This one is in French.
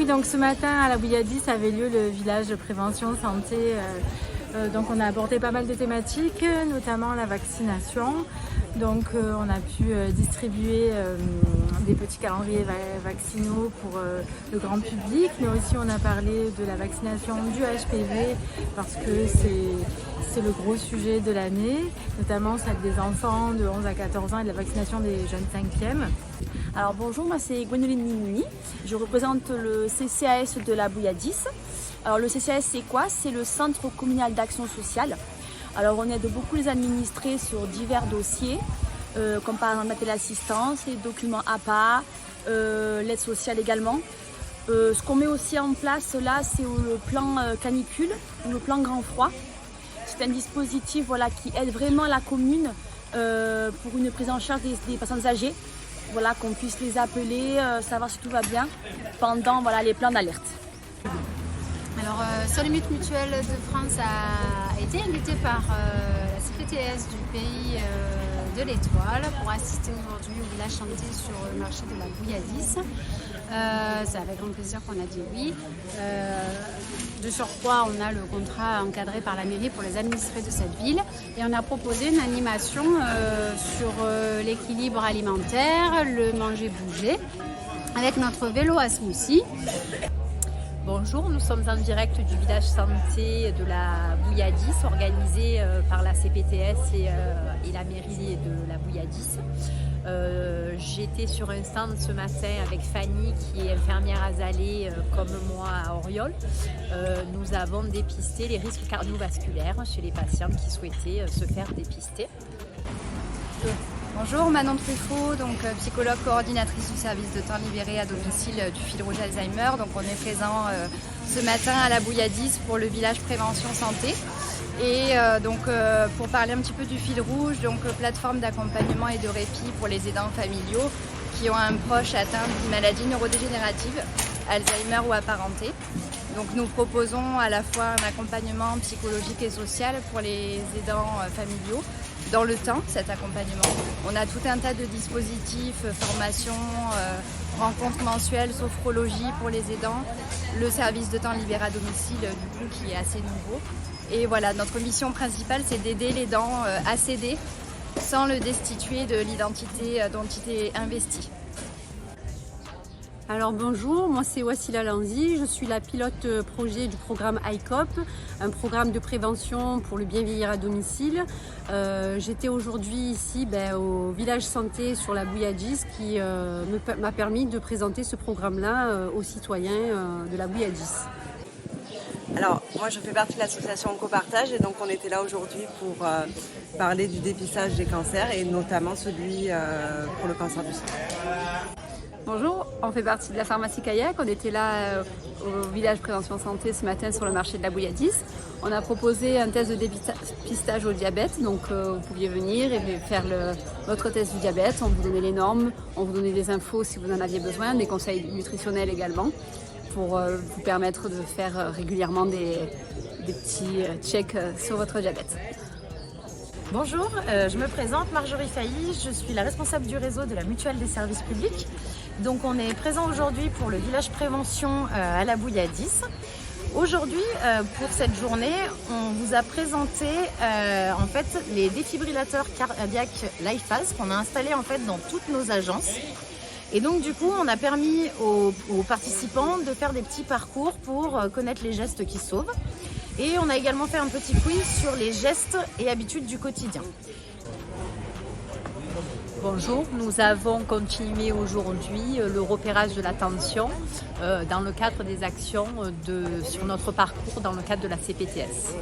Oui, donc ce matin à la Bouilladis avait lieu le village de prévention santé. Donc on a abordé pas mal de thématiques, notamment la vaccination. Donc on a pu distribuer des petits calendriers vaccinaux pour le grand public, mais aussi on a parlé de la vaccination du HPV parce que c'est le gros sujet de l'année, notamment celle des enfants de 11 à 14 ans et de la vaccination des jeunes 5e. Alors bonjour, moi c'est Gwénoline Minouni, je représente le CCAS de la Bouilladis. Alors le CCAS c'est quoi? C'est le Centre communal d'action sociale. Alors on aide beaucoup les administrés sur divers dossiers, comme par exemple la téléassistance, les documents APA, l'aide sociale également. Ce qu'on met aussi en place là, c'est le plan canicule ou le plan grand froid. C'est un dispositif qui aide vraiment la commune pour une prise en charge des personnes âgées. Qu'on puisse les appeler, savoir si tout va bien pendant les plans d'alerte. Alors, Solomit Mutuelle de France a été invité par la CPTS du pays de l'Étoile pour assister aujourd'hui au village santé sur le marché de la Bouilladis. C'est avec grand plaisir qu'on a dit oui. De surcroît, on a le contrat encadré par la mairie pour les administrés de cette ville et on a proposé une animation sur l'équilibre alimentaire, le manger-bouger, avec notre vélo à smoothie. Bonjour, nous sommes en direct du village santé de la Bouilladis, organisé par la CPTS et la mairie de la Bouilladis. J'étais sur un stand ce matin avec Fanny qui est infirmière azalée comme moi à Oriol. Nous avons dépisté les risques cardiovasculaires chez les patients qui souhaitaient se faire dépister. Bonjour, Manon Truffaut, psychologue coordinatrice du service de temps libéré à domicile du fil rouge Alzheimer. Donc on est présent ce matin à la Bouilladis pour le village prévention santé. Et pour parler un petit peu du fil rouge, plateforme d'accompagnement et de répit pour les aidants familiaux qui ont un proche atteint d'une maladie neurodégénérative, Alzheimer ou apparentée. Donc nous proposons à la fois un accompagnement psychologique et social pour les aidants familiaux dans le temps, cet accompagnement. On a tout un tas de dispositifs, formations, rencontres mensuelles, sophrologie pour les aidants, le service de temps libéré à domicile qui est assez nouveau. Et voilà, notre mission principale c'est d'aider l'aidant à s'aider sans le destituer de l'identité dont il est investi. Alors bonjour, moi c'est Wassila Lanzi, je suis la pilote projet du programme ICOP, un programme de prévention pour le bien vieillir à domicile. J'étais aujourd'hui ici au village santé sur la Bouilladis qui m'a permis de présenter ce programme-là aux citoyens de la Bouilladis. Alors moi je fais partie de l'association Oncopartage et donc on était là aujourd'hui pour parler du dépistage des cancers et notamment celui pour le cancer du sein. Bonjour, on fait partie de la pharmacie Kayak. On était là au village prévention santé ce matin sur le marché de la Bouilladis. On a proposé un test de dépistage au diabète, donc vous pouviez venir et faire votre test du diabète. On vous donnait les normes, on vous donnait des infos si vous en aviez besoin, des conseils nutritionnels également pour vous permettre de faire régulièrement des petits checks sur votre diabète. Bonjour, je me présente Marjorie Failly, je suis la responsable du réseau de la Mutuelle des services publics. Donc on est présent aujourd'hui pour le village prévention à la Bouilladis. Aujourd'hui, pour cette journée, on vous a présenté les défibrillateurs cardiaques LifePass qu'on a installés dans toutes nos agences. Et donc du coup, on a permis aux participants de faire des petits parcours pour connaître les gestes qui sauvent. Et on a également fait un petit quiz sur les gestes et habitudes du quotidien. Bonjour, nous avons continué aujourd'hui le repérage de la tension dans le cadre des actions sur notre parcours dans le cadre de la CPTS.